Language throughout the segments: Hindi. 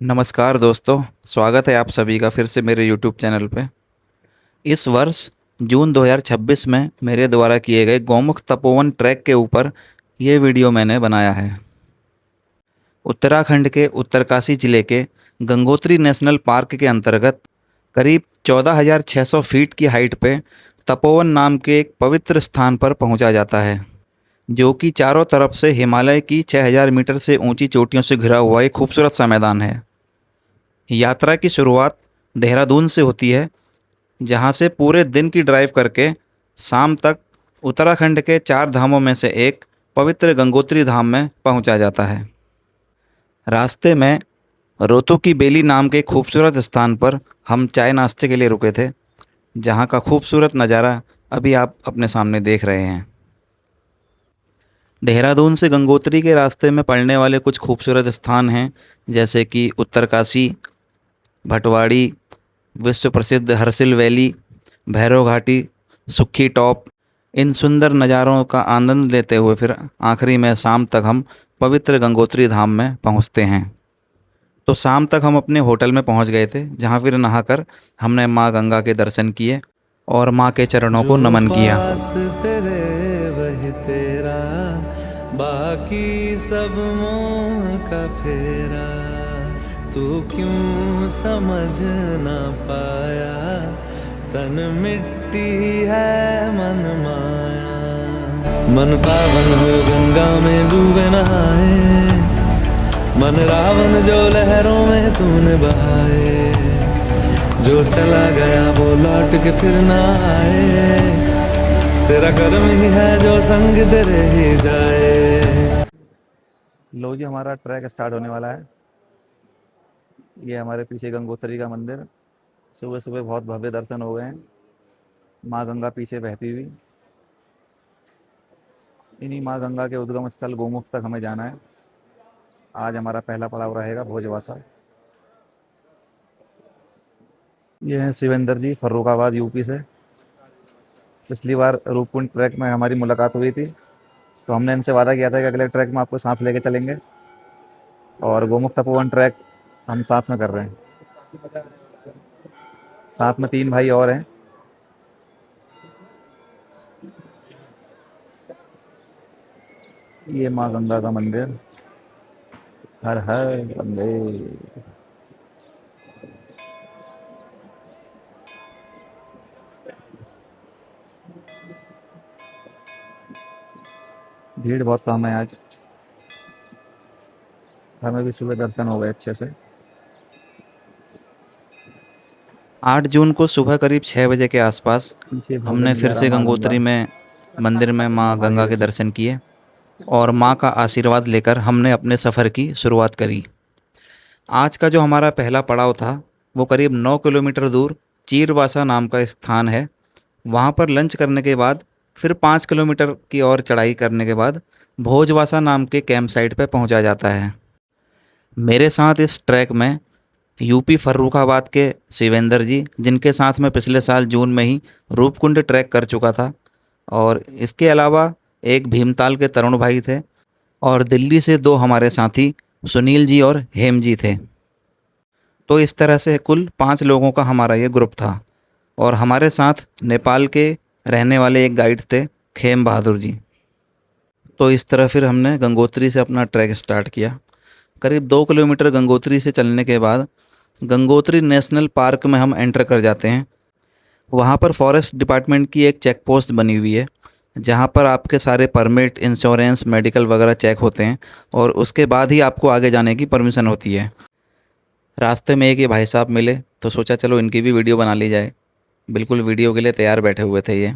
नमस्कार दोस्तों, स्वागत है आप सभी का फिर से मेरे YouTube चैनल पे। इस वर्ष जून 2026 में मेरे द्वारा किए गए गौमुख तपोवन ट्रैक के ऊपर ये वीडियो मैंने बनाया है। उत्तराखंड के उत्तरकाशी जिले के गंगोत्री नेशनल पार्क के अंतर्गत करीब 14,600 फीट की हाइट पे तपोवन नाम के एक पवित्र स्थान पर पहुंचा जाता है, जो कि चारों तरफ से हिमालय की 6,000 मीटर से ऊंची चोटियों से घिरा हुआ एक खूबसूरत सा मैदान है। यात्रा की शुरुआत देहरादून से होती है, जहां से पूरे दिन की ड्राइव करके शाम तक उत्तराखंड के 4 धामों में से एक पवित्र गंगोत्री धाम में पहुंचा जाता है। रास्ते में रोतो की बेली नाम के खूबसूरत स्थान पर हम चाय नाश्ते के लिए रुके थे, जहां का खूबसूरत नज़ारा अभी आप अपने सामने देख रहे हैं। देहरादून से गंगोत्री के रास्ते में पड़ने वाले कुछ खूबसूरत स्थान हैं, जैसे कि उत्तरकाशी, भटवाड़ी, विश्व प्रसिद्ध हरसिल वैली, भैरव घाटी, सुक्खी टॉप। इन सुंदर नज़ारों का आनंद लेते हुए फिर आखिरी में शाम तक हम पवित्र गंगोत्री धाम में पहुंचते हैं। तो शाम तक हम अपने होटल में पहुंच गए थे, जहां फिर नहाकर हमने माँ गंगा के दर्शन किए और माँ के चरणों को नमन किया। तेरे वही तेरा, बाकी सब मोह का फेरा, तू क्यों समझ ना पाया, तन मिट्टी है मन माया। मन पावन हो गंगा में डूबे नहाए, मन रावण जो लहरों में तूने बहाए, जो चला गया वो लौट के फिर ना आए, तेरा कर्म ही है जो संग तेरे ही जाए। लो जी, हमारा ट्रैक स्टार्ट होने वाला है। ये हमारे पीछे गंगोत्री का मंदिर। सुबह सुबह बहुत भव्य दर्शन हो गए हैं, माँ गंगा पीछे बहती हुई। इन्हीं माँ गंगा के उद्गम स्थल गोमुख तक हमें जाना है। आज हमारा पहला पड़ाव रहेगा भोजवासा। ये हैं शिवेंद्र जी, फर्रुखाबाद यूपी से। पिछली बार रूपकुंड ट्रैक में हमारी मुलाकात हुई थी, तो हमने इनसे वादा किया था कि अगले ट्रैक में आपको साथ लेके चलेंगे, और गोमुख तपोवन ट्रैक हम साथ में कर रहे हैं। साथ में 3 भाई और हैं। ये माँ गंगा का मंदिर। हर हर गंगे। भीड़ बहुत कम है आज। हमें भी सुबह दर्शन हो गए अच्छे से। 8 जून को सुबह करीब 6 बजे के आसपास हमने फिर से गंगोत्री में मंदिर में माँ गंगा के दर्शन किए और माँ का आशीर्वाद लेकर हमने अपने सफ़र की शुरुआत करी। आज का जो हमारा पहला पड़ाव था, वो करीब 9 किलोमीटर दूर चीरवासा नाम का स्थान है। वहाँ पर लंच करने के बाद फिर 5 किलोमीटर की और चढ़ाई करने के बाद भोजवासा नाम के कैंप साइट पर पहुँचा जाता है। मेरे साथ इस ट्रैक में यूपी फर्रुखाबाद के शिवेंद्र जी, जिनके साथ मैं पिछले साल जून में ही रूपकुंड ट्रैक कर चुका था, और इसके अलावा एक भीमताल के तरुण भाई थे, और दिल्ली से 2 हमारे साथी सुनील जी और हेम जी थे। तो इस तरह से कुल 5 लोगों का हमारा ये ग्रुप था, और हमारे साथ नेपाल के रहने वाले एक गाइड थे, खेम बहादुर जी। तो इस तरह फिर हमने गंगोत्री से अपना ट्रैक स्टार्ट किया। करीब 2 किलोमीटर गंगोत्री से चलने के बाद गंगोत्री नेशनल पार्क में हम एंटर कर जाते हैं। वहाँ पर फॉरेस्ट डिपार्टमेंट की एक चेक पोस्ट बनी हुई है, जहाँ पर आपके सारे परमिट, इंश्योरेंस, मेडिकल वगैरह चेक होते हैं, और उसके बाद ही आपको आगे जाने की परमिशन होती है। रास्ते में एक ये भाई साहब मिले, तो सोचा चलो इनकी भी वीडियो बना ली जाए। बिल्कुल वीडियो के लिए तैयार बैठे हुए थे ये।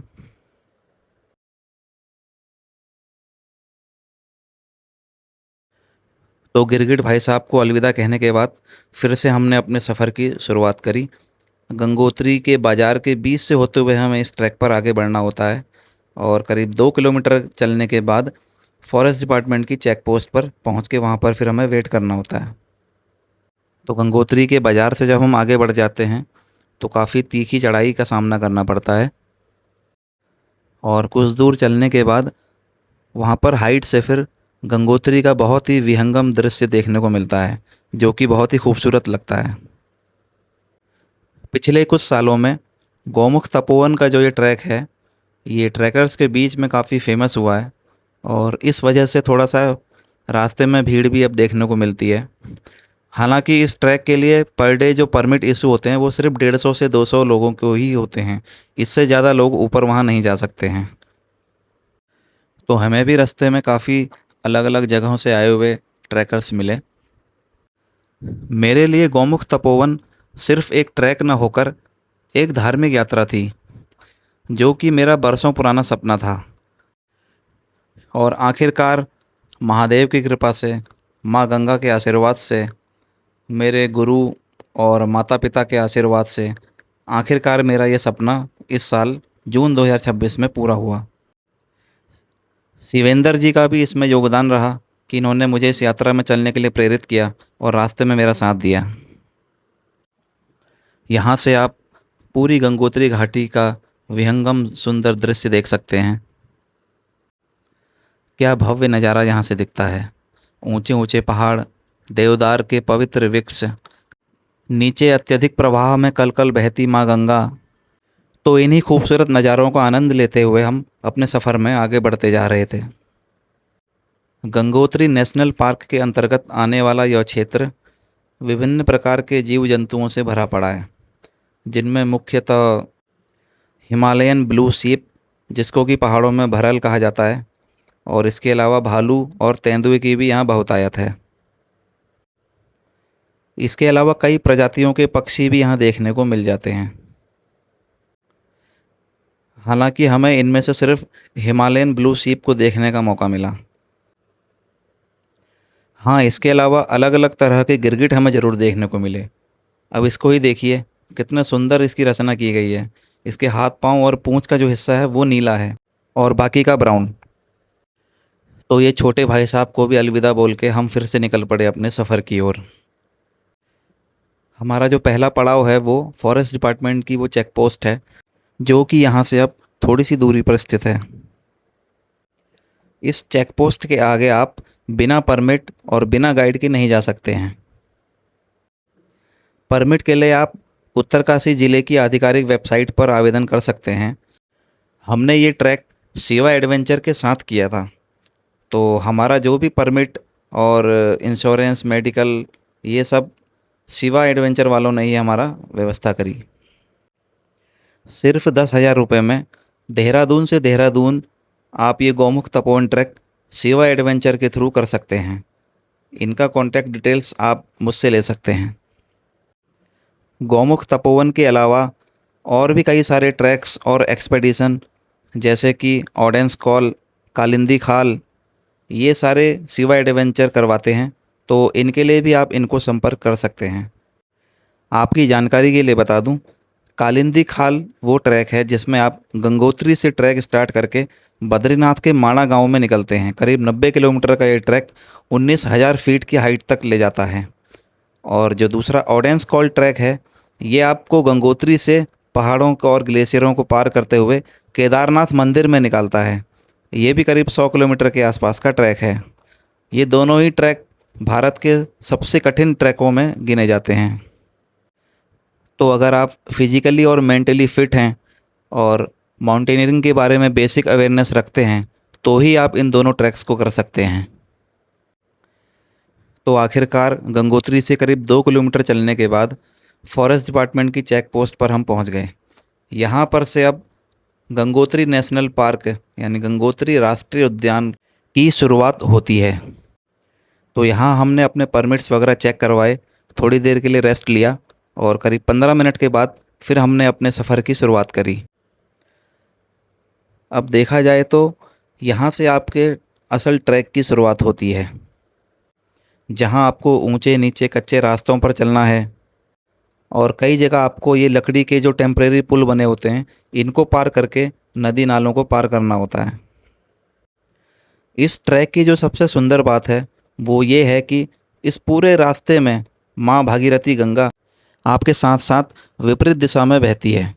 तो गिरगिट भाई साहब को अलविदा कहने के बाद फिर से हमने अपने सफ़र की शुरुआत करी। गंगोत्री के बाज़ार के बीच से होते हुए हमें इस ट्रैक पर आगे बढ़ना होता है, और करीब 2 किलोमीटर चलने के बाद फॉरेस्ट डिपार्टमेंट की चेक पोस्ट पर पहुंच के वहां पर फिर हमें वेट करना होता है। तो गंगोत्री के बाज़ार से जब हम आगे बढ़ जाते हैं, तो काफ़ी तीखी चढ़ाई का सामना करना पड़ता है, और कुछ दूर चलने के बाद वहाँ पर हाइट से फिर गंगोत्री का बहुत ही विहंगम दृश्य देखने को मिलता है, जो कि बहुत ही खूबसूरत लगता है। पिछले कुछ सालों में गौमुख तपोवन का जो ये ट्रैक है, ये ट्रैकर्स के बीच में काफ़ी फेमस हुआ है और इस वजह से थोड़ा सा रास्ते में भीड़ भी अब देखने को मिलती है। हालांकि इस ट्रैक के लिए पर डे जो परमिट इशू होते हैं वो सिर्फ 150 से 200 लोगों को ही होते हैं। इससे ज़्यादा लोग ऊपर वहाँ नहीं जा सकते हैं। तो हमें भी रास्ते में काफ़ी अलग अलग जगहों से आए हुए ट्रैकर्स मिले। मेरे लिए गौमुख तपोवन सिर्फ एक ट्रैक न होकर एक धार्मिक यात्रा थी, जो कि मेरा बरसों पुराना सपना था। और आखिरकार महादेव की कृपा से, माँ गंगा के आशीर्वाद से, मेरे गुरु और माता पिता के आशीर्वाद से आखिरकार मेरा ये सपना इस साल जून 2026 में पूरा हुआ। शिवेंद्र जी का भी इसमें योगदान रहा कि इन्होंने मुझे इस यात्रा में चलने के लिए प्रेरित किया और रास्ते में मेरा साथ दिया। यहाँ से आप पूरी गंगोत्री घाटी का विहंगम सुंदर दृश्य देख सकते हैं। क्या भव्य नज़ारा यहाँ से दिखता है। ऊंचे ऊंचे पहाड़, देवदार के पवित्र वृक्ष, नीचे अत्यधिक प्रवाह में कलकल बहती माँ गंगा। तो इन्हीं खूबसूरत नज़ारों का आनंद लेते हुए हम अपने सफ़र में आगे बढ़ते जा रहे थे। गंगोत्री नेशनल पार्क के अंतर्गत आने वाला यह क्षेत्र विभिन्न प्रकार के जीव जंतुओं से भरा पड़ा है, जिनमें मुख्यतः हिमालयन ब्लू सीप, जिसको कि पहाड़ों में भरल कहा जाता है, और इसके अलावा भालू और तेंदुए की भी यहाँ बहुतायत है। इसके अलावा कई प्रजातियों के पक्षी भी यहाँ देखने को मिल जाते हैं। हालांकि हमें इनमें से सिर्फ हिमालयन ब्लू सीप को देखने का मौका मिला। हाँ, इसके अलावा अलग अलग तरह के गिरगिट हमें ज़रूर देखने को मिले। अब इसको ही देखिए, कितना सुंदर इसकी रचना की गई है। इसके हाथ पांव और पूंछ का जो हिस्सा है वो नीला है और बाकी का ब्राउन। तो ये छोटे भाई साहब को भी अलविदा बोल के हम फिर से निकल पड़े अपने सफ़र की ओर। हमारा जो पहला पड़ाव है वो फॉरेस्ट डिपार्टमेंट की वो चेक पोस्ट है, जो कि यहाँ से अब थोड़ी सी दूरी पर स्थित है। इस चेक पोस्ट के आगे आप बिना परमिट और बिना गाइड के नहीं जा सकते हैं। परमिट के लिए आप उत्तरकाशी ज़िले की आधिकारिक वेबसाइट पर आवेदन कर सकते हैं। हमने ये ट्रैक शिवा एडवेंचर के साथ किया था, तो हमारा जो भी परमिट और इंश्योरेंस, मेडिकल, ये सब शिवा एडवेंचर वालों ने ही हमारा व्यवस्था करी। सिर्फ 10,000 रुपये में देहरादून से देहरादून आप ये गौमुख तपोवन ट्रैक शिवा एडवेंचर के थ्रू कर सकते हैं। इनका कॉन्टैक्ट डिटेल्स आप मुझसे ले सकते हैं। गौमुख तपोवन के अलावा और भी कई सारे ट्रैक्स और एक्सपेडिशन, जैसे कि ऑडेंस कॉल, कालिंदी खाल, ये सारे शिवा एडवेंचर करवाते हैं, तो इनके लिए भी आप इनको संपर्क कर सकते हैं। आपकी जानकारी के लिए बता दूं, कालिंदी खाल वो ट्रैक है जिसमें आप गंगोत्री से ट्रैक स्टार्ट करके बद्रीनाथ के माणा गांव में निकलते हैं। करीब 90 किलोमीटर का ये ट्रैक 19,000 फीट की हाइट तक ले जाता है। और जो दूसरा ऑडेंस कॉल ट्रैक है, ये आपको गंगोत्री से पहाड़ों को और ग्लेशियरों को पार करते हुए केदारनाथ मंदिर में निकालता है। ये भी करीब 100 किलोमीटर के आसपास का ट्रैक है। ये दोनों ही ट्रैक भारत के सबसे कठिन ट्रैकों में गिने जाते हैं। तो अगर आप फिजिकली और मेंटली फिट हैं और माउंटेनियरिंग के बारे में बेसिक अवेयरनेस रखते हैं, तो ही आप इन दोनों ट्रैक्स को कर सकते हैं। तो आखिरकार गंगोत्री से करीब 2 किलोमीटर चलने के बाद फॉरेस्ट डिपार्टमेंट की चेक पोस्ट पर हम पहुंच गए। यहाँ पर से अब गंगोत्री नेशनल पार्क यानी गंगोत्री राष्ट्रीय उद्यान की शुरुआत होती है। तो यहाँ हमने अपने परमिट्स वगैरह चेक करवाए, थोड़ी देर के लिए रेस्ट लिया और करीब 15 मिनट के बाद फिर हमने अपने सफ़र की शुरुआत करी। अब देखा जाए तो यहाँ से आपके असल ट्रैक की शुरुआत होती है, जहाँ आपको ऊंचे नीचे कच्चे रास्तों पर चलना है और कई जगह आपको ये लकड़ी के जो टेम्परेरी पुल बने होते हैं, इनको पार करके नदी नालों को पार करना होता है। इस ट्रैक की जो सबसे सुंदर बात है वो ये है कि इस पूरे रास्ते में माँ भागीरथी गंगा आपके साथ साथ विपरीत दिशा में बहती है।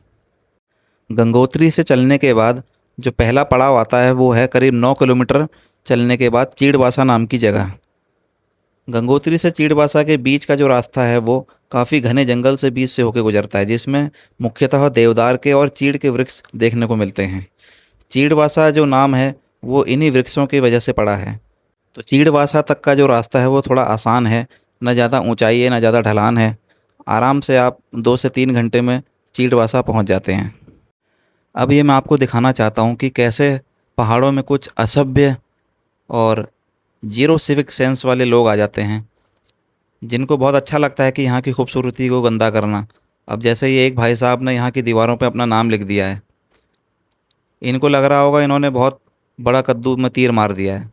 गंगोत्री से चलने के बाद जो पहला पड़ाव आता है वो है करीब 9 किलोमीटर चलने के बाद चीड़वासा नाम की जगह। गंगोत्री से चीड़वासा के बीच का जो रास्ता है वो काफ़ी घने जंगल से बीच से होकर गुजरता है, जिसमें मुख्यतः देवदार के और चीड़ के वृक्ष देखने को मिलते हैं। चीड़वासा जो नाम है वो इन्हीं वृक्षों की वजह से पड़ा है। तो चीड़वासा तक का जो रास्ता है वो थोड़ा आसान है, न ज़्यादा ऊंचाई है न ज़्यादा ढलान है। आराम से आप 2 से 3 घंटे में चीड़वासा पहुंच जाते हैं। अब ये मैं आपको दिखाना चाहता हूँ कि कैसे पहाड़ों में कुछ असभ्य और जीरो सिविक सेंस वाले लोग आ जाते हैं, जिनको बहुत अच्छा लगता है कि यहाँ की खूबसूरती को गंदा करना। अब जैसे ये एक भाई साहब ने यहाँ की दीवारों पे अपना नाम लिख दिया है, इनको लग रहा होगा इन्होंने बहुत बड़ा कद्दू में तीर मार दिया है,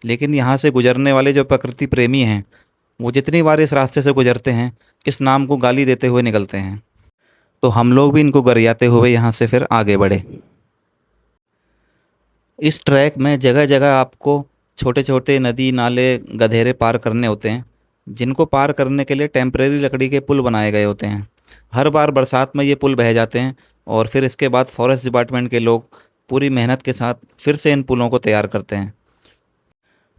लेकिन यहाँ से गुजरने वाले जो प्रकृति प्रेमी हैं वो जितनी बार इस रास्ते से गुजरते हैं इस नाम को गाली देते हुए निकलते हैं। तो हम लोग भी इनको गरियाते हुए यहाँ से फिर आगे बढ़े। इस ट्रैक में जगह जगह आपको छोटे छोटे नदी नाले गधेरे पार करने होते हैं, जिनको पार करने के लिए टेम्परेरी लकड़ी के पुल बनाए गए होते हैं। हर बार बरसात में ये पुल बह जाते हैं और फिर इसके बाद फॉरेस्ट डिपार्टमेंट के लोग पूरी मेहनत के साथ फिर से इन पुलों को तैयार करते हैं।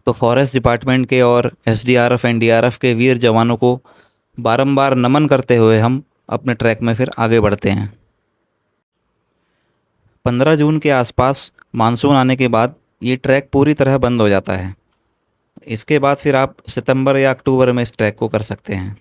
तो फॉरेस्ट डिपार्टमेंट के और एसडीआरएफ एनडीआरएफ के वीर जवानों को बारंबार नमन करते हुए हम अपने ट्रैक में फिर आगे बढ़ते हैं। 15 जून के आसपास मानसून आने के बाद ये ट्रैक पूरी तरह बंद हो जाता है। इसके बाद फिर आप सितंबर या अक्टूबर में इस ट्रैक को कर सकते हैं।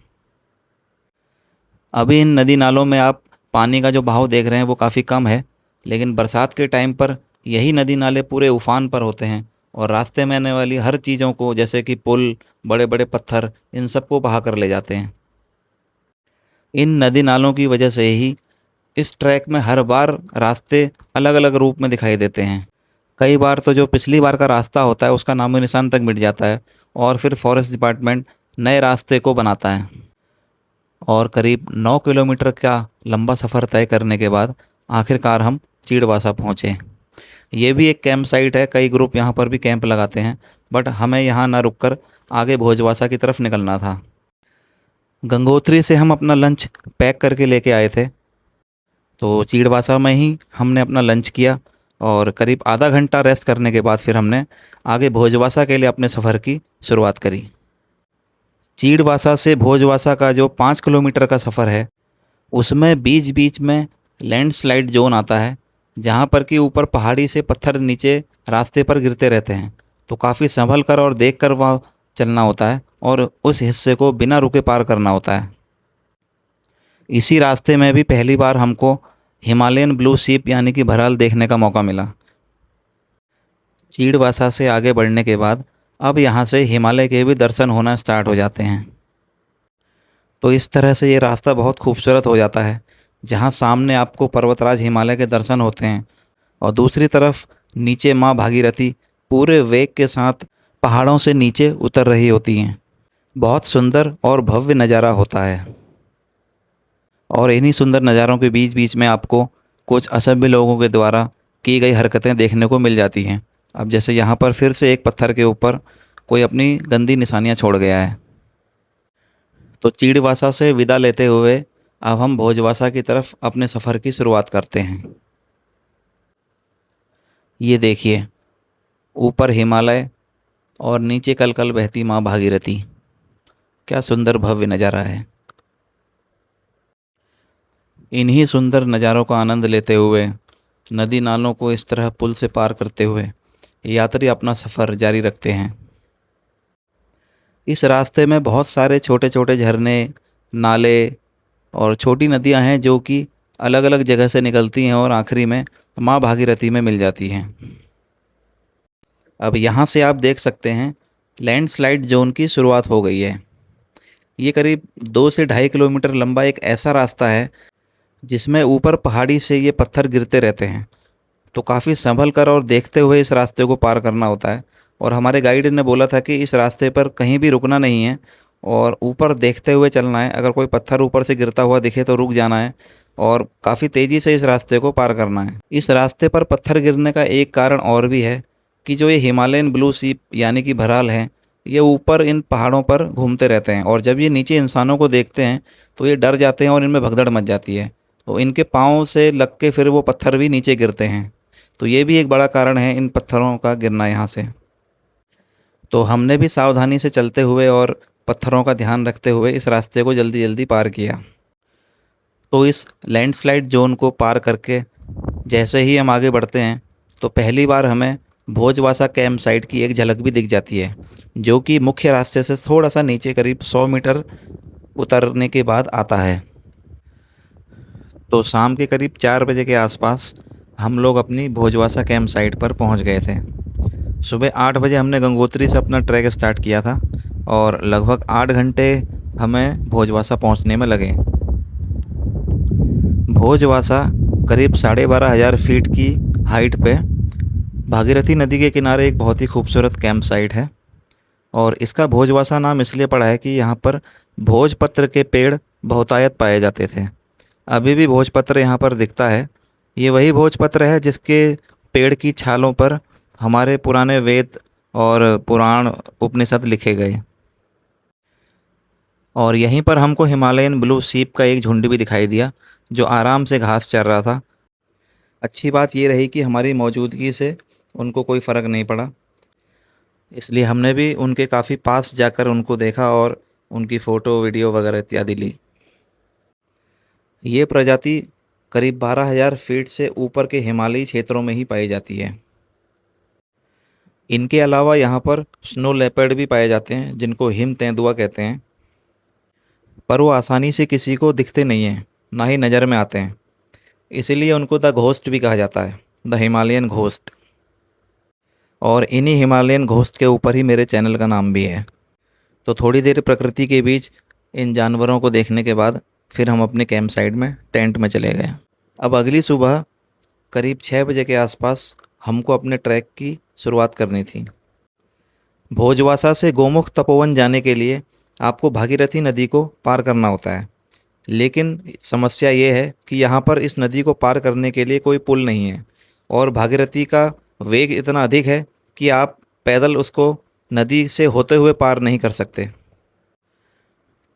अभी इन नदी नालों में आप पानी का जो बहाव देख रहे हैं वो काफ़ी कम है, लेकिन बरसात के टाइम पर यही नदी नाले पूरे उफान पर होते हैं और रास्ते में आने वाली हर चीज़ों को, जैसे कि पुल, बड़े बड़े पत्थर, इन सबको बहा कर ले जाते हैं। इन नदी नालों की वजह से ही इस ट्रैक में हर बार रास्ते अलग अलग रूप में दिखाई देते हैं। कई बार तो जो पिछली बार का रास्ता होता है उसका नामो निशान तक मिट जाता है और फिर फॉरेस्ट डिपार्टमेंट नए रास्ते को बनाता है। और करीब 9 किलोमीटर का लंबा सफ़र तय करने के बाद आखिरकार हम चीड़वासा पहुँचे। ये भी एक कैंप साइट है, कई ग्रुप यहाँ पर भी कैंप लगाते हैं, बट हमें यहाँ ना रुककर आगे भोजवासा की तरफ निकलना था। गंगोत्री से हम अपना लंच पैक करके लेके आए थे, तो चीड़वासा में ही हमने अपना लंच किया और करीब आधा घंटा रेस्ट करने के बाद फिर हमने आगे भोजवासा के लिए अपने सफ़र की शुरुआत करी। चीड़वासा से भोजवासा का जो 5 किलोमीटर का सफ़र है उसमें बीच बीच में लैंडस्लाइड जोन आता है, जहाँ पर कि ऊपर पहाड़ी से पत्थर नीचे रास्ते पर गिरते रहते हैं। तो काफ़ी संभल कर और देख कर वहाँ चलना होता है और उस हिस्से को बिना रुके पार करना होता है। इसी रास्ते में भी पहली बार हमको हिमालयन ब्लू सीप यानी कि भराल देखने का मौका मिला। चीड़वासा से आगे बढ़ने के बाद अब यहाँ से हिमालय के भी दर्शन होना स्टार्ट हो जाते हैं। तो इस तरह से ये रास्ता बहुत खूबसूरत हो जाता है, जहाँ सामने आपको पर्वतराज हिमालय के दर्शन होते हैं और दूसरी तरफ नीचे माँ भागीरथी पूरे वेग के साथ पहाड़ों से नीचे उतर रही होती हैं। बहुत सुंदर और भव्य नज़ारा होता है। और इन्हीं सुंदर नज़ारों के बीच बीच में आपको कुछ असभ्य लोगों के द्वारा की गई हरकतें देखने को मिल जाती हैं। अब जैसे यहाँ पर फिर से एक पत्थर के ऊपर कोई अपनी गंदी निशानियाँ छोड़ गया है। तो चीड़वासा से विदा लेते हुए अब हम भोजवासा की तरफ अपने सफ़र की शुरुआत करते हैं। ये देखिए, ऊपर हिमालय और नीचे कल कल बहती माँ भागीरथी, क्या सुंदर भव्य नज़ारा है। इन्हीं सुंदर नज़ारों का आनंद लेते हुए, नदी नालों को इस तरह पुल से पार करते हुए यात्री अपना सफ़र जारी रखते हैं। इस रास्ते में बहुत सारे छोटे छोटे झरने, नाले और छोटी नदियां हैं जो कि अलग अलग जगह से निकलती हैं और आखिरी में माँ भागीरथी में मिल जाती हैं। अब यहाँ से आप देख सकते हैं लैंडस्लाइड जोन की शुरुआत हो गई है। ये करीब 2 से 2.5 किलोमीटर लंबा एक ऐसा रास्ता है जिसमें ऊपर पहाड़ी से ये पत्थर गिरते रहते हैं। तो काफ़ी संभल कर और देखते हुए इस रास्ते को पार करना होता है। और हमारे गाइड ने बोला था कि इस रास्ते पर कहीं भी रुकना नहीं है और ऊपर देखते हुए चलना है। अगर कोई पत्थर ऊपर से गिरता हुआ दिखे तो रुक जाना है और काफ़ी तेज़ी से इस रास्ते को पार करना है। इस रास्ते पर पत्थर गिरने का एक कारण और भी है कि जो ये हिमालयन ब्लू सीप यानी कि भराल हैं, ये ऊपर इन पहाड़ों पर घूमते रहते हैं और जब ये नीचे इंसानों को देखते हैं तो ये डर जाते हैं और इनमें भगदड़ मच जाती है। तो इनके पाँव से लग के फिर वो पत्थर भी नीचे गिरते हैं। तो ये भी एक बड़ा कारण है इन पत्थरों का गिरना यहाँ से। तो हमने भी सावधानी से चलते हुए और पत्थरों का ध्यान रखते हुए इस रास्ते को जल्दी जल्दी पार किया। तो इस लैंडस्लाइड जोन को पार करके जैसे ही हम आगे बढ़ते हैं तो पहली बार हमें भोजवासा कैंप साइट की एक झलक भी दिख जाती है, जो कि मुख्य रास्ते से थोड़ा सा नीचे करीब 100 मीटर उतरने के बाद आता है। तो शाम के करीब 4 बजे के आसपास हम लोग अपनी भोजवासा कैंप साइट पर पहुंच गए थे। सुबह 8 बजे हमने गंगोत्री से अपना ट्रैक स्टार्ट किया था और लगभग 8 घंटे हमें भोजवासा पहुंचने में लगे। भोजवासा करीब 12,500 फीट की हाइट पे भागीरथी नदी के किनारे एक बहुत ही खूबसूरत कैंप साइट है। और इसका भोजवासा नाम इसलिए पड़ा है कि यहाँ पर भोजपत्र के पेड़ बहुतायत पाए जाते थे। अभी भी भोजपत्र यहाँ पर दिखता है। ये वही भोजपत्र है जिसके पेड़ की छालों पर हमारे पुराने वेद और पुराण उपनिषद लिखे गए। और यहीं पर हमको हिमालयन ब्लू सीप का एक झुंड भी दिखाई दिया जो आराम से घास चर रहा था। अच्छी बात ये रही कि हमारी मौजूदगी से उनको कोई फ़र्क नहीं पड़ा, इसलिए हमने भी उनके काफ़ी पास जाकर उनको देखा और उनकी फ़ोटो वीडियो वगैरह इत्यादि ली। ये प्रजाति करीब 12,000 फीट से ऊपर के हिमालयी क्षेत्रों में ही पाई जाती है। इनके अलावा यहाँ पर स्नो लेपर्ड भी पाए जाते हैं जिनको हिम तेंदुआ कहते हैं, पर वो आसानी से किसी को दिखते नहीं हैं, ना ही नज़र में आते हैं। इसीलिए उनको द घोस्ट भी कहा जाता है, द हिमालयन घोस्ट। और इन्हीं हिमालयन घोस्ट के ऊपर ही मेरे चैनल का नाम भी है। तो थोड़ी देर प्रकृति के बीच इन जानवरों को देखने के बाद फिर हम अपने कैंप साइट में टेंट में चले गए। अब अगली सुबह करीब 6 बजे के आसपास हमको अपने ट्रैक की शुरुआत करनी थी। भोजवासा से गोमुख तपोवन जाने के लिए आपको भागीरथी नदी को पार करना होता है, लेकिन समस्या ये है कि यहाँ पर इस नदी को पार करने के लिए कोई पुल नहीं है और भागीरथी का वेग इतना अधिक है कि आप पैदल उसको नदी से होते हुए पार नहीं कर सकते।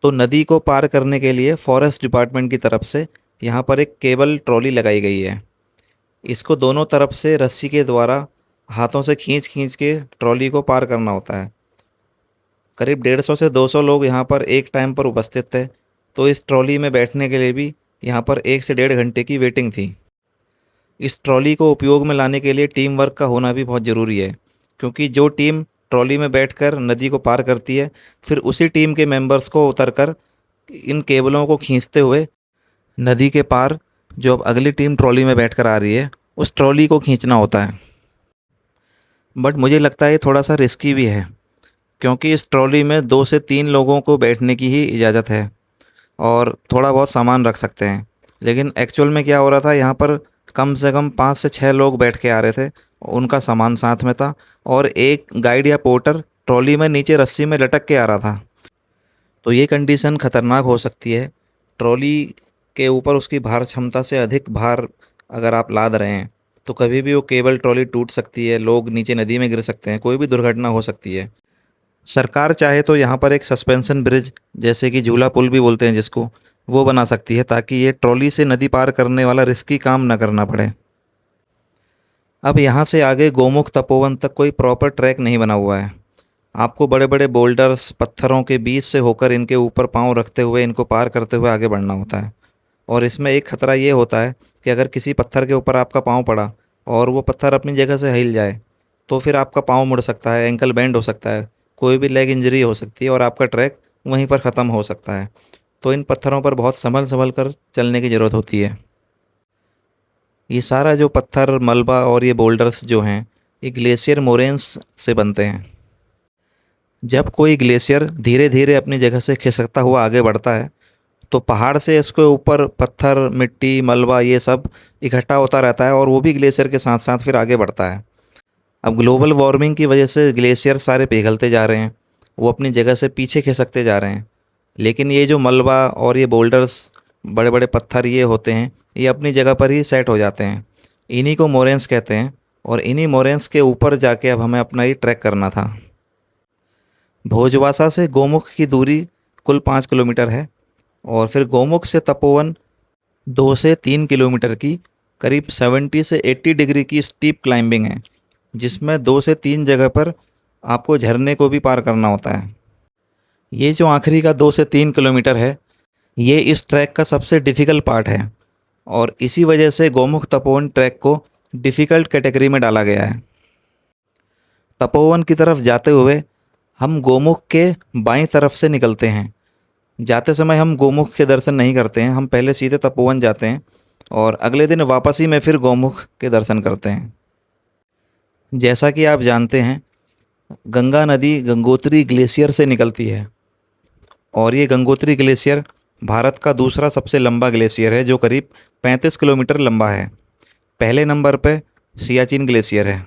तो नदी को पार करने के लिए फॉरेस्ट डिपार्टमेंट की तरफ से यहाँ पर एक केबल ट्रॉली लगाई गई है। इसको दोनों तरफ से रस्सी के द्वारा हाथों से खींच खींच के ट्रॉली को पार करना होता है। करीब 150 से 200 लोग यहाँ पर एक टाइम पर उपस्थित थे, तो इस ट्रॉली में बैठने के लिए भी यहाँ पर 1 से 1.5 घंटे की वेटिंग थी। इस ट्रॉली को उपयोग में लाने के लिए टीम वर्क का होना भी बहुत ज़रूरी है, क्योंकि जो टीम ट्रॉली में बैठकर नदी को पार करती है, फिर उसी टीम के मेंबर्स को उतरकर इन केबलों को खींचते हुए नदी के पार जो अब अगली टीम ट्रॉली में बैठकर आ रही है उस ट्रॉली को खींचना होता है। बट मुझे लगता है ये थोड़ा सा रिस्की भी है, क्योंकि इस ट्रॉली में 2 से 3 लोगों को बैठने की ही इजाज़त है और थोड़ा बहुत सामान रख सकते हैं। लेकिन एक्चुअल में क्या हो रहा था, यहाँ पर कम से कम 5 से 6 लोग बैठ के आ रहे थे, उनका सामान साथ में था और एक गाइड या पोर्टर ट्रॉली में नीचे रस्सी में लटक के आ रहा था। तो ये कंडीशन ख़तरनाक हो सकती है। ट्रॉली के ऊपर उसकी भार क्षमता से अधिक भार अगर आप लाद रहे हैं तो कभी भी वो केबल ट्रॉली टूट सकती है, लोग नीचे नदी में गिर सकते हैं, कोई भी दुर्घटना हो सकती है। सरकार चाहे तो यहाँ पर एक सस्पेंशन ब्रिज, जैसे कि झूला पुल भी बोलते हैं जिसको, वो बना सकती है ताकि ये ट्रॉली से नदी पार करने वाला रिस्की काम न करना पड़े। अब यहाँ से आगे गोमुख तपोवन तक कोई प्रॉपर ट्रैक नहीं बना हुआ है। आपको बड़े बड़े बोल्डर्स पत्थरों के बीच से होकर इनके ऊपर पाँव रखते हुए इनको पार करते हुए आगे बढ़ना होता है। और इसमें एक ख़तरा ये होता है कि अगर किसी पत्थर के ऊपर आपका पाँव पड़ा और वो पत्थर अपनी जगह से हिल जाए तो फिर आपका पाँव मुड़ सकता है, एंकल बेंड हो सकता है, कोई भी लेग इंजरी हो सकती है और आपका ट्रैक वहीं पर ख़त्म हो सकता है। तो इन पत्थरों पर बहुत संभल कर चलने की ज़रूरत होती है। ये सारा जो पत्थर मलबा और ये बोल्डर्स जो हैं ये ग्लेशियर मोरेन्स से बनते हैं। जब कोई ग्लेशियर धीरे धीरे अपनी जगह से खिसकता हुआ आगे बढ़ता है तो पहाड़ से इसके ऊपर पत्थर, मिट्टी, मलबा ये सब इकट्ठा होता रहता है और वो भी ग्लेशियर के साथ साथ फिर आगे बढ़ता है। अब ग्लोबल वार्मिंग की वजह से ग्लेशियर सारे पिघलते जा रहे हैं, वो अपनी जगह से पीछे खिसकते जा रहे हैं। लेकिन ये जो मलबा और ये बोल्डर्स, बड़े बड़े पत्थर ये होते हैं, ये अपनी जगह पर ही सेट हो जाते हैं। इन्हीं को मोरेन्स कहते हैं और इन्हीं मोरेन्स के ऊपर जाके अब हमें अपना ये ट्रैक करना था। भोजवासा से गोमुख की दूरी कुल 5 किलोमीटर है और फिर गोमुख से तपोवन 2 से 3 किलोमीटर की करीब 70 से 80 डिग्री की स्टीप क्लाइंबिंग है, जिसमें 2 से 3 जगह पर आपको झरने को भी पार करना होता है। ये जो आखिरी का 2 से 3 किलोमीटर है, ये इस ट्रैक का सबसे डिफ़िकल्ट पार्ट है और इसी वजह से गोमुख तपोवन ट्रैक को डिफ़िकल्ट कैटेगरी में डाला गया है। तपोवन की तरफ जाते हुए हम गोमुख के बाईं तरफ से निकलते हैं। जाते समय हम गोमुख के दर्शन नहीं करते हैं, हम पहले सीधे तपोवन जाते हैं और अगले दिन वापसी में फिर गोमुख के दर्शन करते हैं। जैसा कि आप जानते हैं, गंगा नदी गंगोत्री ग्लेशियर से निकलती है और ये गंगोत्री ग्लेशियर भारत का दूसरा सबसे लंबा ग्लेशियर है, जो करीब 35 किलोमीटर लंबा है। पहले नंबर पे सियाचिन ग्लेशियर है।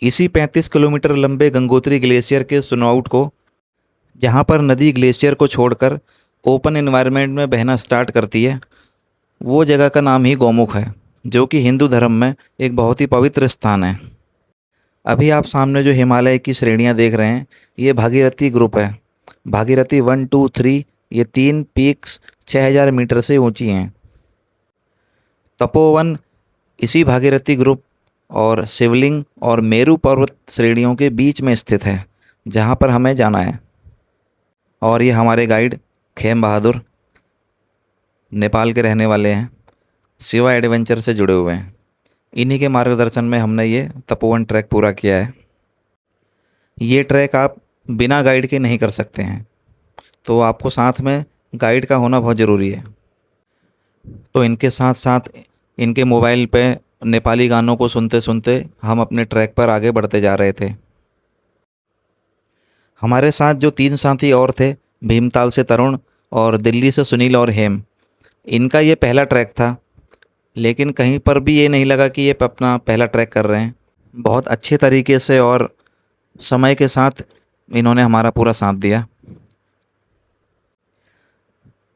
इसी 35 किलोमीटर लंबे गंगोत्री ग्लेशियर के स्नोआउट को, जहाँ पर नदी ग्लेशियर को छोड़कर ओपन एनवायरनमेंट में बहना स्टार्ट करती है, वो जगह का नाम ही गोमुख है, जो कि हिंदू धर्म में एक बहुत ही पवित्र स्थान है। अभी आप सामने जो हिमालय की श्रेणियाँ देख रहे हैं, ये भागीरथी ग्रुप है। भागीरथी 1, 2, 3, ये 3 पीक्स 6000 मीटर से ऊंची हैं। तपोवन इसी भागीरथी ग्रुप और शिवलिंग और मेरू पर्वत श्रेणियों के बीच में स्थित है, जहाँ पर हमें जाना है। और ये हमारे गाइड खेम बहादुर नेपाल के रहने वाले हैं, शिवा एडवेंचर से जुड़े हुए हैं। इन्हीं के मार्गदर्शन में हमने ये तपोवन ट्रैक पूरा किया है। ये ट्रैक आप बिना गाइड के नहीं कर सकते हैं, तो आपको साथ में गाइड का होना बहुत ज़रूरी है। तो इनके साथ साथ इनके मोबाइल पे नेपाली गानों को सुनते सुनते हम अपने ट्रैक पर आगे बढ़ते जा रहे थे। हमारे साथ जो 3 साथी और थे, भीमताल से तरुण और दिल्ली से सुनील और हेम, इनका ये पहला ट्रैक था, लेकिन कहीं पर भी ये नहीं लगा कि ये अपना पहला ट्रैक कर रहे हैं। बहुत अच्छे तरीके से और समय के साथ इन्होंने हमारा पूरा साथ दिया।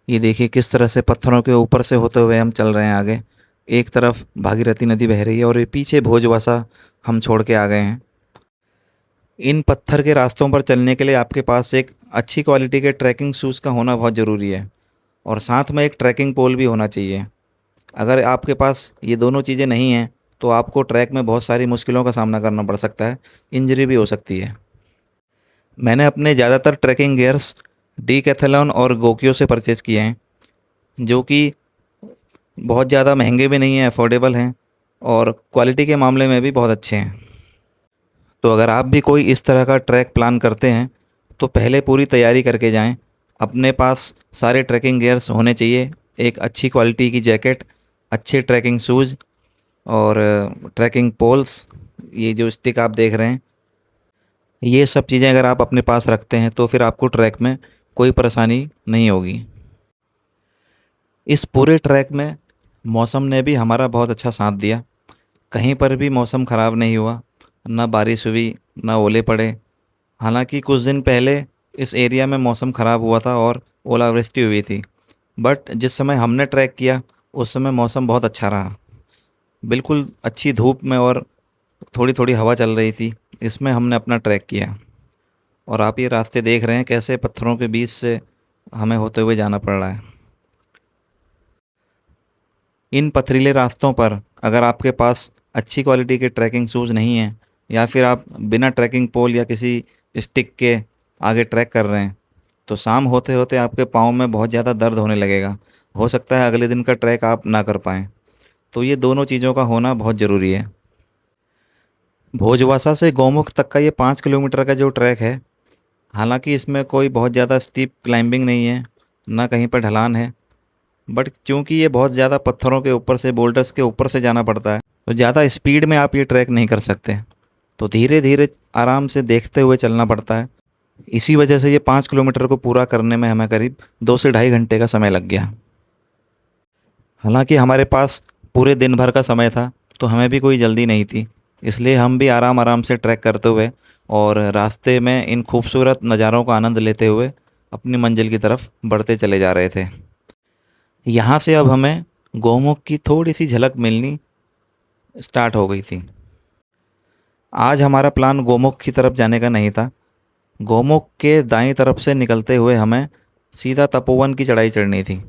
ये देखिए किस तरह से पत्थरों के ऊपर से होते हुए हम चल रहे हैं आगे। एक तरफ भागीरथी नदी बह रही है और ये पीछे भोजवासा हम छोड़ के आ गए हैं। इन पत्थर के रास्तों पर चलने के लिए आपके पास एक अच्छी क्वालिटी के ट्रैकिंग शूज़ का होना बहुत ज़रूरी है और साथ में एक ट्रैकिंग पोल भी होना चाहिए। अगर आपके पास ये दोनों चीज़ें नहीं हैं तो आपको ट्रैक में बहुत सारी मुश्किलों का सामना करना पड़ सकता है, इंजरी भी हो सकती है। मैंने अपने ज़्यादातर ट्रैकिंग गियर्स डीकैथलॉन और गोकियो से परचेज़ किए हैं, जो कि बहुत ज़्यादा महंगे भी नहीं हैं, अफोर्डेबल हैं और क्वालिटी के मामले में भी बहुत अच्छे हैं। तो अगर आप भी कोई इस तरह का ट्रैक प्लान करते हैं तो पहले पूरी तैयारी करके जाएं। अपने पास सारे ट्रैकिंग गियर्स होने चाहिए, एक अच्छी क्वालिटी की जैकेट, अच्छे ट्रैकिंग शूज़ और ट्रैकिंग पोल्स, ये जो स्टिक आप देख रहे हैं, ये सब चीज़ें अगर आप अपने पास रखते हैं तो फिर आपको ट्रैक में कोई परेशानी नहीं होगी। इस पूरे ट्रैक में मौसम ने भी हमारा बहुत अच्छा साथ दिया। कहीं पर भी मौसम ख़राब नहीं हुआ, ना बारिश हुई, ना ओले पड़े। हालांकि कुछ दिन पहले इस एरिया में मौसम ख़राब हुआ था और ओलावृष्टि हुई थी, बट जिस समय हमने ट्रैक किया उस समय मौसम बहुत अच्छा रहा। बिल्कुल अच्छी धूप में और थोड़ी थोड़ी हवा चल रही थी, इसमें हमने अपना ट्रैक किया। और आप ये रास्ते देख रहे हैं कैसे पत्थरों के बीच से हमें होते हुए जाना पड़ रहा है। इन पथरीले रास्तों पर अगर आपके पास अच्छी क्वालिटी के ट्रैकिंग शूज़ नहीं हैं या फिर आप बिना ट्रैकिंग पोल या किसी स्टिक के आगे ट्रैक कर रहे हैं तो शाम होते होते आपके पाँव में बहुत ज़्यादा दर्द होने लगेगा। हो सकता है अगले दिन का ट्रैक आप ना कर पाएँ। तो ये दोनों चीज़ों का होना बहुत ज़रूरी है। भोजवासा से गौमुख तक का ये 5 किलोमीटर का जो ट्रैक है, हालांकि इसमें कोई बहुत ज़्यादा स्टीप क्लाइंबिंग नहीं है, ना कहीं पर ढलान है, बट क्योंकि ये बहुत ज़्यादा पत्थरों के ऊपर से, बोल्डर्स के ऊपर से जाना पड़ता है, तो ज़्यादा स्पीड में आप ये ट्रैक नहीं कर सकते। तो धीरे धीरे आराम से देखते हुए चलना पड़ता है। इसी वजह से ये 5 किलोमीटर को पूरा करने में हमें करीब 2 से ढाई घंटे का समय लग गया। हालांकि हमारे पास पूरे दिन भर का समय था तो हमें भी कोई जल्दी नहीं थी, इसलिए हम भी आराम आराम से ट्रैक करते हुए और रास्ते में इन खूबसूरत नज़ारों का आनंद लेते हुए अपनी मंजिल की तरफ बढ़ते चले जा रहे थे। यहाँ से अब हमें गौमुख की थोड़ी सी झलक मिलनी स्टार्ट हो गई थी। आज हमारा प्लान गौमुख की तरफ जाने का नहीं था। गौमुख के दाईं तरफ से निकलते हुए हमें सीधा तपोवन की चढ़ाई चढ़नी थी।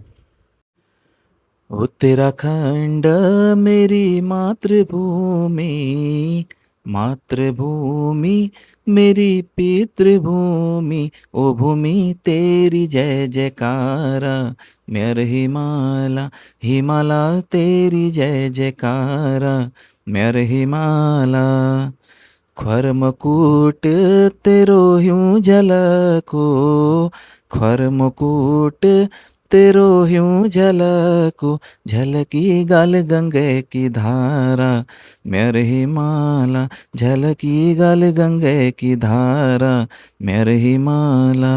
उत्तराखंड मेरी मातृभूमि, मातृभूमि मेरी पितृभूमि, ओ भूमि तेरी जय जयकारा। मेर हिमाला हिमाला तेरी जय जयकारा। मेर हिमाला ख्वर मुकुट तेरो ह्यूं झलको, ख्वर मुकुट तेरो ह्यूं झलको, झलकी गाल गंगे की धारा। मेर हिमाला झलकी गाल गंगे की धारा। मेर हिमाला।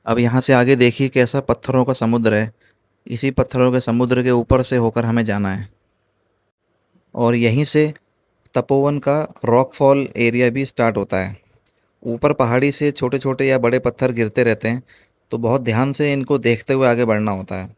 अब यहाँ से आगे देखिए कैसा पत्थरों का समुद्र है। इसी पत्थरों के समुद्र के ऊपर से होकर हमें जाना है और यहीं से तपोवन का रॉकफॉल एरिया भी स्टार्ट होता है। ऊपर पहाड़ी से छोटे छोटे या बड़े पत्थर गिरते रहते हैं, तो बहुत ध्यान से इनको देखते हुए आगे बढ़ना होता है।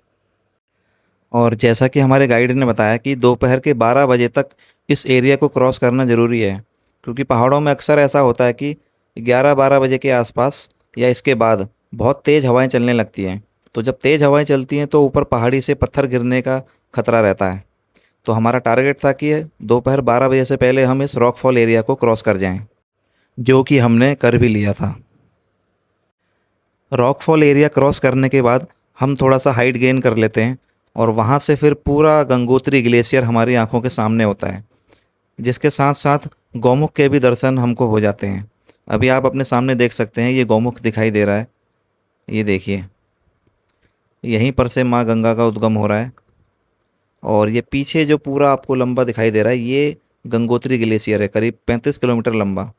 और जैसा कि हमारे गाइड ने बताया कि दोपहर के 12 बजे तक इस एरिया को क्रॉस करना ज़रूरी है, क्योंकि पहाड़ों में अक्सर ऐसा होता है कि 11-12 बजे के आसपास या इसके बाद बहुत तेज़ हवाएं चलने लगती हैं। तो जब तेज़ हवाएं चलती हैं तो ऊपर पहाड़ी से पत्थर गिरने का खतरा रहता है। तो हमारा टारगेट था कि दोपहर 12 बजे से पहले हम इस रॉकफॉल एरिया को क्रॉस कर जाएं, जो कि हमने कर भी लिया था। रॉकफॉल एरिया क्रॉस करने के बाद हम थोड़ा सा हाइट गेन कर लेते हैं और वहाँ से फिर पूरा गंगोत्री ग्लेशियर हमारी आंखों के सामने होता है, जिसके साथ साथ गौमुख के भी दर्शन हमको हो जाते हैं। अभी आप अपने सामने देख सकते हैं, ये गौमुख दिखाई दे रहा है। ये देखिए, यहीं पर से माँ गंगा का उद्गम हो रहा है। और ये पीछे जो पूरा आपको लंबा दिखाई दे रहा है, ये गंगोत्री ग्लेशियर है, करीब 35 किलोमीटर लंबा।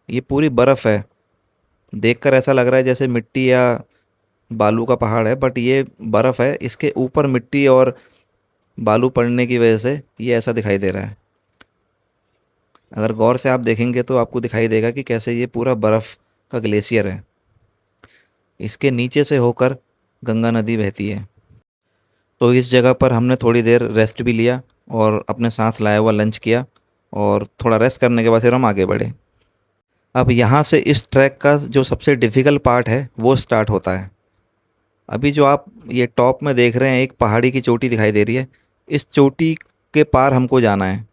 ये पूरी बर्फ़ है। देखकर ऐसा लग रहा है जैसे मिट्टी या बालू का पहाड़ है, बट ये बर्फ़ है। इसके ऊपर मिट्टी और बालू पड़ने की वजह से ये ऐसा दिखाई दे रहा है। अगर गौर से आप देखेंगे तो आपको दिखाई देगा कि कैसे ये पूरा बर्फ़ का ग्लेशियर है। इसके नीचे से होकर गंगा नदी बहती है। तो इस जगह पर हमने थोड़ी देर रेस्ट भी लिया और अपने साथ लाया हुआ लंच किया, और थोड़ा रेस्ट करने के बाद फिर हम आगे बढ़े। अब यहाँ से इस ट्रैक का जो सबसे डिफ़िकल्ट पार्ट है वो स्टार्ट होता है। अभी जो आप ये टॉप में देख रहे हैं, एक पहाड़ी की चोटी दिखाई दे रही है। इस चोटी के पार हमको जाना है।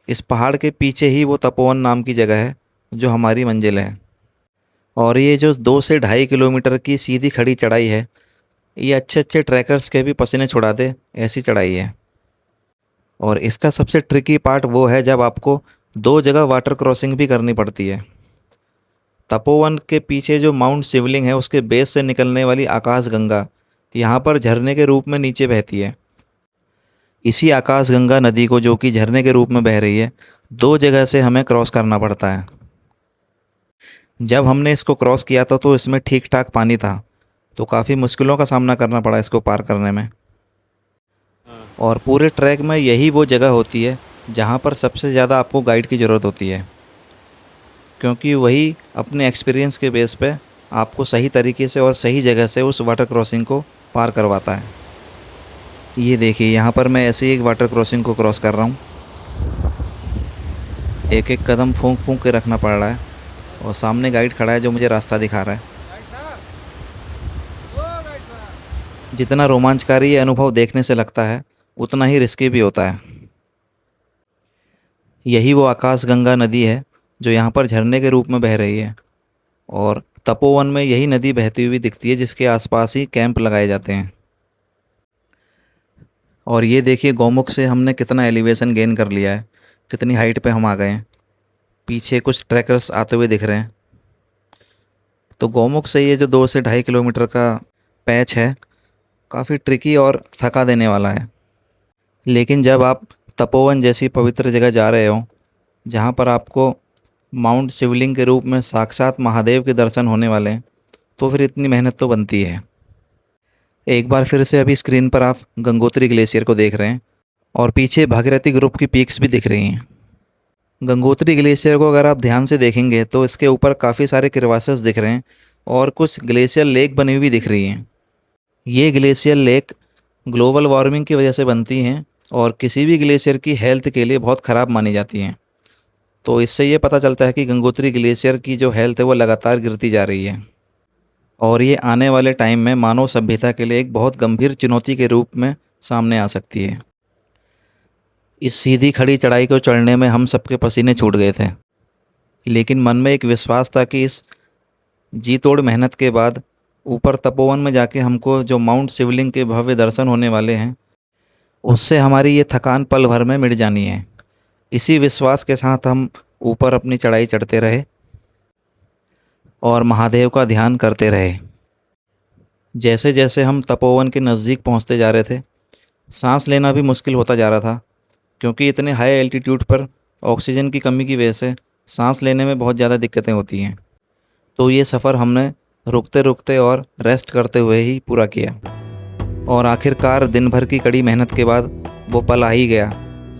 इस पहाड़ के पीछे ही वो तपोवन नाम की जगह है जो हमारी मंजिल है। और ये जो 2 से 2.5 किलोमीटर की सीधी खड़ी चढ़ाई है, ये अच्छे अच्छे ट्रैकर्स के भी पसीने छुड़ा दे ऐसी चढ़ाई है। और इसका सबसे ट्रिकी पार्ट वो है जब आपको 2 जगह वाटर क्रॉसिंग भी करनी पड़ती है। तपोवन के पीछे जो माउंट शिवलिंग है, उसके बेस से निकलने वाली आकाश गंगा यहाँ पर झरने के रूप में नीचे बहती है। इसी आकाश गंगा नदी को, जो कि झरने के रूप में बह रही है, 2 जगह से हमें क्रॉस करना पड़ता है। जब हमने इसको क्रॉस किया था तो इसमें ठीक ठाक पानी था, तो काफ़ी मुश्किलों का सामना करना पड़ा इसको पार करने में। और पूरे ट्रैक में यही वो जगह होती है जहाँ पर सबसे ज़्यादा आपको गाइड की ज़रूरत होती है, क्योंकि वही अपने एक्सपीरियंस के बेस पे आपको सही तरीके से और सही जगह से उस वाटर क्रॉसिंग को पार करवाता है। ये देखिए, यहाँ पर मैं ऐसे ही एक वाटर क्रॉसिंग को क्रॉस कर रहा हूँ। एक एक कदम फूंक फूंक के रखना पड़ रहा है, और सामने गाइड खड़ा है जो मुझे रास्ता दिखा रहा है। जितना रोमांचकारी ये अनुभव देखने से लगता है, उतना ही रिस्की भी होता है। यही वो आकाश गंगा नदी है जो यहाँ पर झरने के रूप में बह रही है, और तपोवन में यही नदी बहती हुई दिखती है, जिसके आसपास ही कैंप लगाए जाते हैं। और ये देखिए, गौमुख से हमने कितना एलिवेशन गेन कर लिया है, कितनी हाइट पे हम आ गए हैं। पीछे कुछ ट्रैकर्स आते हुए दिख रहे हैं। तो गौमुख से ये जो 2 से 2.5 किलोमीटर का पैच है, काफ़ी ट्रिकी और थका देने वाला है। लेकिन जब आप तपोवन जैसी पवित्र जगह जा रहे हो, जहाँ पर आपको माउंट शिवलिंग के रूप में साक्षात महादेव के दर्शन होने वाले हैं, तो फिर इतनी मेहनत तो बनती है। एक बार फिर से अभी स्क्रीन पर आप गंगोत्री ग्लेशियर को देख रहे हैं, और पीछे भागीरथी ग्रुप की पीक्स भी दिख रही हैं। गंगोत्री ग्लेशियर को अगर आप ध्यान से देखेंगे तो इसके ऊपर काफ़ी सारे क्रिवासेस दिख रहे हैं, और कुछ ग्लेशियर लेक बनी हुई दिख रही हैं। ये ग्लेशियर लेक ग्लोबल वार्मिंग की वजह से बनती हैं, और किसी भी ग्लेशियर की हेल्थ के लिए बहुत ख़राब मानी जाती हैं। तो इससे ये पता चलता है कि गंगोत्री ग्लेशियर की जो हेल्थ है वो लगातार गिरती जा रही है, और ये आने वाले टाइम में मानव सभ्यता के लिए एक बहुत गंभीर चुनौती के रूप में सामने आ सकती है। इस सीधी खड़ी चढ़ाई को चढ़ने में हम सबके पसीने छूट गए थे, लेकिन मन में एक विश्वास था कि इस जी तोड़ मेहनत के बाद ऊपर तपोवन में जाके हमको जो माउंट शिवलिंग के भव्य दर्शन होने वाले हैं, उससे हमारी ये थकान पल भर में मिट जानी है। इसी विश्वास के साथ हम ऊपर अपनी चढ़ाई चढ़ते रहे और महादेव का ध्यान करते रहे। जैसे जैसे हम तपोवन के नज़दीक पहुंचते जा रहे थे, सांस लेना भी मुश्किल होता जा रहा था, क्योंकि इतने हाई एल्टीट्यूड पर ऑक्सीजन की कमी की वजह से सांस लेने में बहुत ज़्यादा दिक्कतें होती हैं। तो ये सफ़र हमने रुकते रुकते और रेस्ट करते हुए ही पूरा किया, और आखिरकार दिन भर की कड़ी मेहनत के बाद वो पल आ ही गया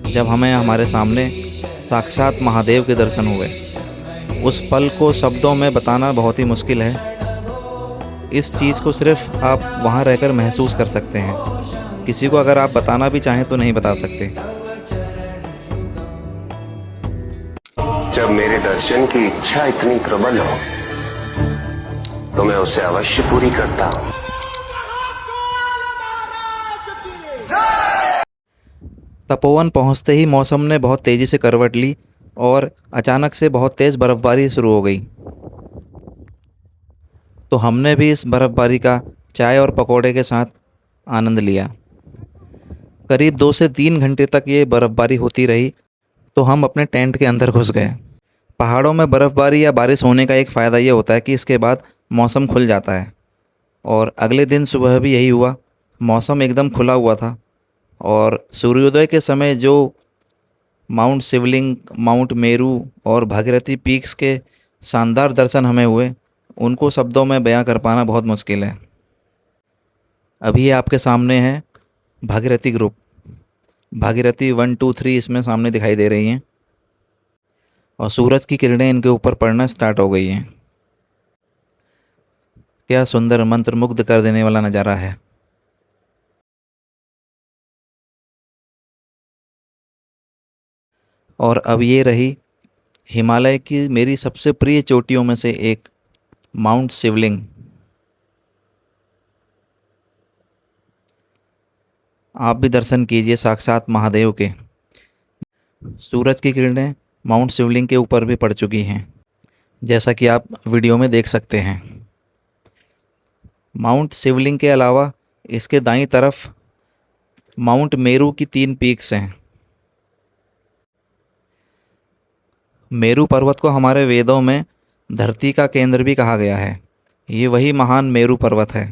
जब हमें हमारे सामने साक्षात महादेव के दर्शन हुए। उस पल को शब्दों में बताना बहुत ही मुश्किल है। इस चीज़ को सिर्फ आप वहाँ रहकर महसूस कर सकते हैं। किसी को अगर आप बताना भी चाहें तो नहीं बता सकते। जब मेरे दर्शन की इच्छा इतनी प्रबल हो तो मैं उसे अवश्य पूरी करता हूँ। तपोवन पहुंचते ही मौसम ने बहुत तेज़ी से करवट ली और अचानक से बहुत तेज़ बर्फ़बारी शुरू हो गई। तो हमने भी इस बर्फ़बारी का चाय और पकोड़े के साथ आनंद लिया। करीब 2 से 3 घंटे तक ये बर्फ़बारी होती रही, तो हम अपने टेंट के अंदर घुस गए। पहाड़ों में बर्फ़बारी या बारिश होने का एक फ़ायदा ये होता है कि इसके बाद मौसम खुल जाता है, और अगले दिन सुबह भी यही हुआ। मौसम एकदम खुला हुआ था और सूर्योदय के समय जो माउंट शिवलिंग, माउंट मेरू और भागीरथी पीक्स के शानदार दर्शन हमें हुए, उनको शब्दों में बयां कर पाना बहुत मुश्किल है। अभी ये आपके सामने है भागीरथी ग्रुप। भागीरथी 1, 2, 3 इसमें सामने दिखाई दे रही हैं, और सूरज की किरणें इनके ऊपर पड़ना स्टार्ट हो गई हैं। क्या सुंदर, मंत्रमुग्ध कर देने वाला नज़ारा है। और अब ये रही हिमालय की मेरी सबसे प्रिय चोटियों में से एक, माउंट शिवलिंग। आप भी दर्शन कीजिए साक्षात महादेव के। सूरज की किरणें माउंट शिवलिंग के ऊपर भी पड़ चुकी हैं, जैसा कि आप वीडियो में देख सकते हैं। माउंट शिवलिंग के अलावा इसके दाईं तरफ माउंट मेरू की 3 पीक्स हैं। मेरू पर्वत को हमारे वेदों में धरती का केंद्र भी कहा गया है। ये वही महान मेरू पर्वत है।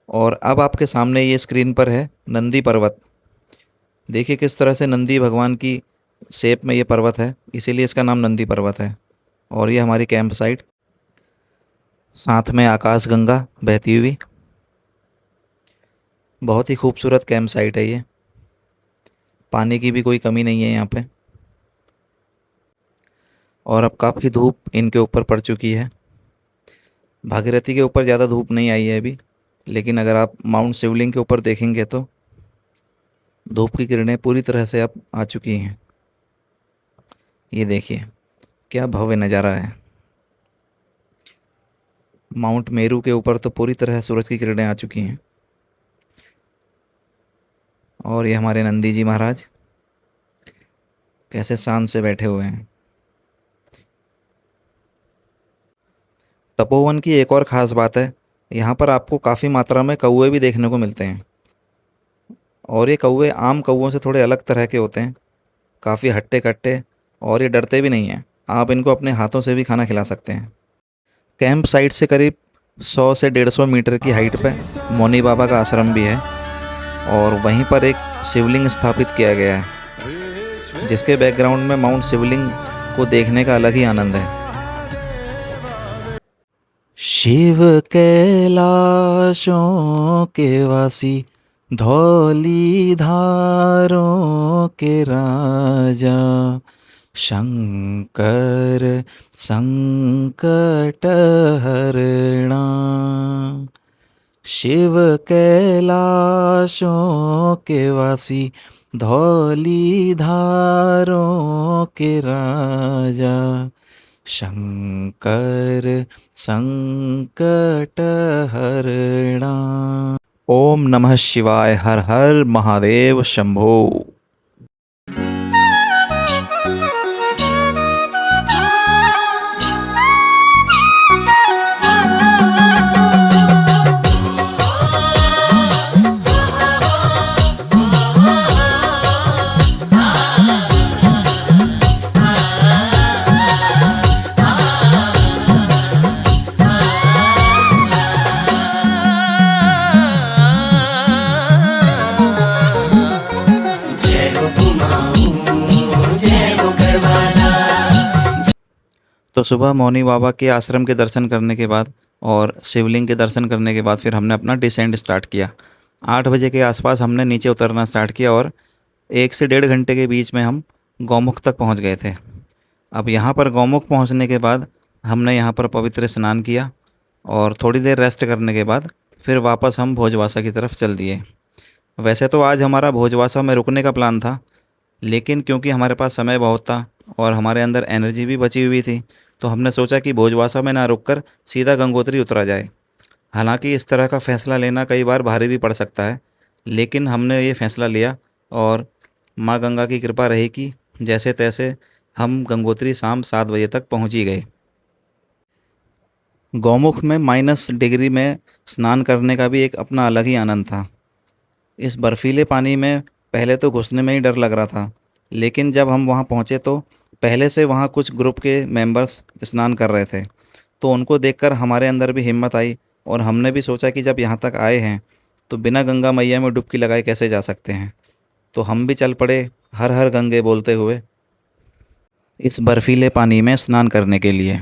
और अब आपके सामने ये स्क्रीन पर है नंदी पर्वत। देखिए किस तरह से नंदी भगवान की शेप में ये पर्वत है, इसीलिए इसका नाम नंदी पर्वत है। और ये हमारी कैंप साइट, साथ में आकाश गंगा बहती हुई। बहुत ही खूबसूरत कैंप साइट है ये। पानी की भी कोई कमी नहीं है यहाँ पे। और अब काफ़ी धूप इनके ऊपर पड़ चुकी है। भागीरथी के ऊपर ज़्यादा धूप नहीं आई है अभी, लेकिन अगर आप माउंट शिवलिंग के ऊपर देखेंगे तो धूप की किरणें पूरी तरह से अब आ चुकी हैं। ये देखिए क्या भव्य नज़ारा है। माउंट मेरू के ऊपर तो पूरी तरह सूरज की किरणें आ चुकी हैं। और ये हमारे नंदी जी महाराज कैसे शान से बैठे हुए हैं। तपोवन की एक और ख़ास बात है, यहाँ पर आपको काफ़ी मात्रा में कौवे भी देखने को मिलते हैं। और ये कौवे आम कौवों से थोड़े अलग तरह के होते हैं, काफ़ी हट्टे कट्टे, और ये डरते भी नहीं हैं। आप इनको अपने हाथों से भी खाना खिला सकते हैं। कैंप साइट से करीब 100 से 150 मीटर की हाइट पे मौनी बाबा का आश्रम भी है, और वहीं पर एक शिवलिंग स्थापित किया गया है, जिसके बैकग्राउंड में माउंट शिवलिंग को देखने का अलग ही आनंद है। शिव कैलाशों के वासी, धौली धारों के राजा, शंकर संकट हरणा। शिव कैलाशों के वासी, धौली धारों के राजा, शंकर संकट हरणा। ओम नमः शिवाय। हर हर महादेव शंभो। तो सुबह मौनी बाबा के आश्रम के दर्शन करने के बाद और शिवलिंग के दर्शन करने के बाद फिर हमने अपना डिसेंड स्टार्ट किया। 8 बजे के आसपास हमने नीचे उतरना स्टार्ट किया और 1 से 1.5 घंटे के बीच में हम गौमुख तक पहुंच गए थे। अब यहाँ पर गौमुख पहुंचने के बाद हमने यहाँ पर पवित्र स्नान किया और थोड़ी देर रेस्ट करने के बाद फिर वापस हम भोजवासा की तरफ चल दिए। वैसे तो आज हमारा भोजवासा में रुकने का प्लान था, लेकिन क्योंकि हमारे पास समय बहुत था और हमारे अंदर एनर्जी भी बची हुई थी, तो हमने सोचा कि भोजवासा में ना रुककर सीधा गंगोत्री उतरा जाए। हालांकि इस तरह का फ़ैसला लेना कई बार भारी भी पड़ सकता है, लेकिन हमने ये फ़ैसला लिया और माँ गंगा की कृपा रही कि जैसे तैसे हम गंगोत्री शाम 7 बजे तक पहुँच ही गए। गौमुख में -डिग्री में स्नान करने का भी एक अपना अलग ही आनंद था। इस बर्फीले पानी में पहले तो घुसने में ही डर लग रहा था, लेकिन जब हम वहाँ पहुँचे तो पहले से वहाँ कुछ ग्रुप के मेंबर्स स्नान कर रहे थे, तो उनको देखकर हमारे अंदर भी हिम्मत आई और हमने भी सोचा कि जब यहाँ तक आए हैं तो बिना गंगा मैया में डुबकी लगाए कैसे जा सकते हैं। तो हम भी चल पड़े हर हर गंगे बोलते हुए इस बर्फीले पानी में स्नान करने के लिए।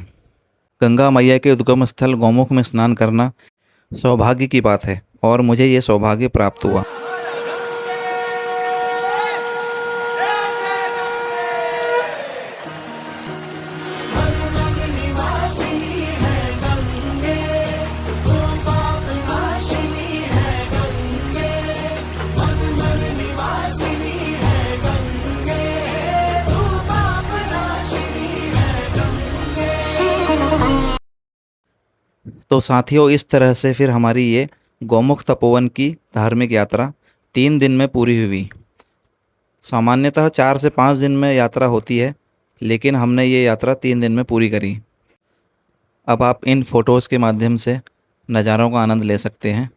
गंगा मैया के उद्गम स्थल गौमुख में स्नान करना सौभाग्य की बात है और मुझे ये सौभाग्य प्राप्त हुआ। तो साथियों, इस तरह से फिर हमारी ये गौमुख तपोवन की धार्मिक यात्रा 3 दिन में पूरी हुई। सामान्यतः 4 से 5 दिन में यात्रा होती है, लेकिन हमने ये यात्रा 3 दिन में पूरी करी। अब आप इन फ़ोटोज़ के माध्यम से नज़ारों का आनंद ले सकते हैं।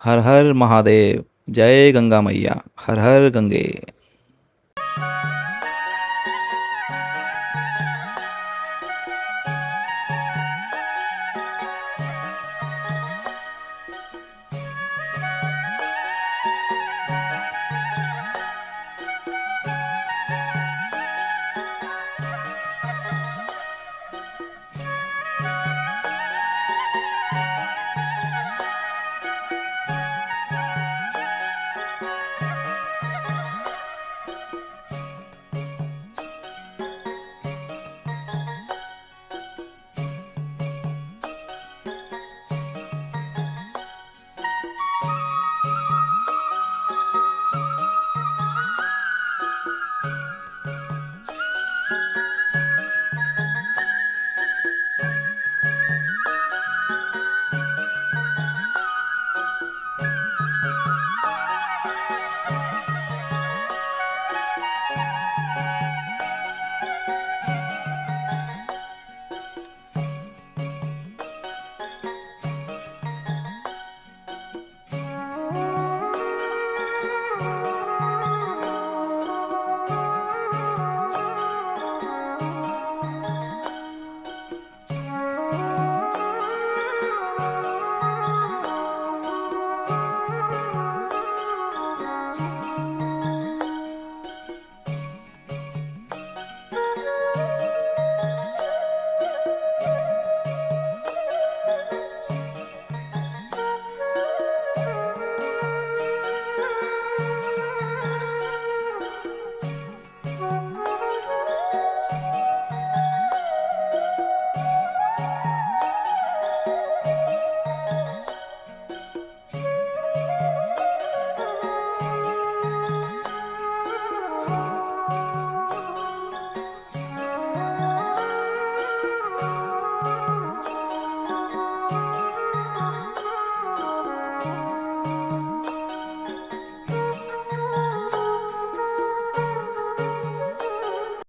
हर हर महादेव, जय गंगा मैया, हर हर गंगे।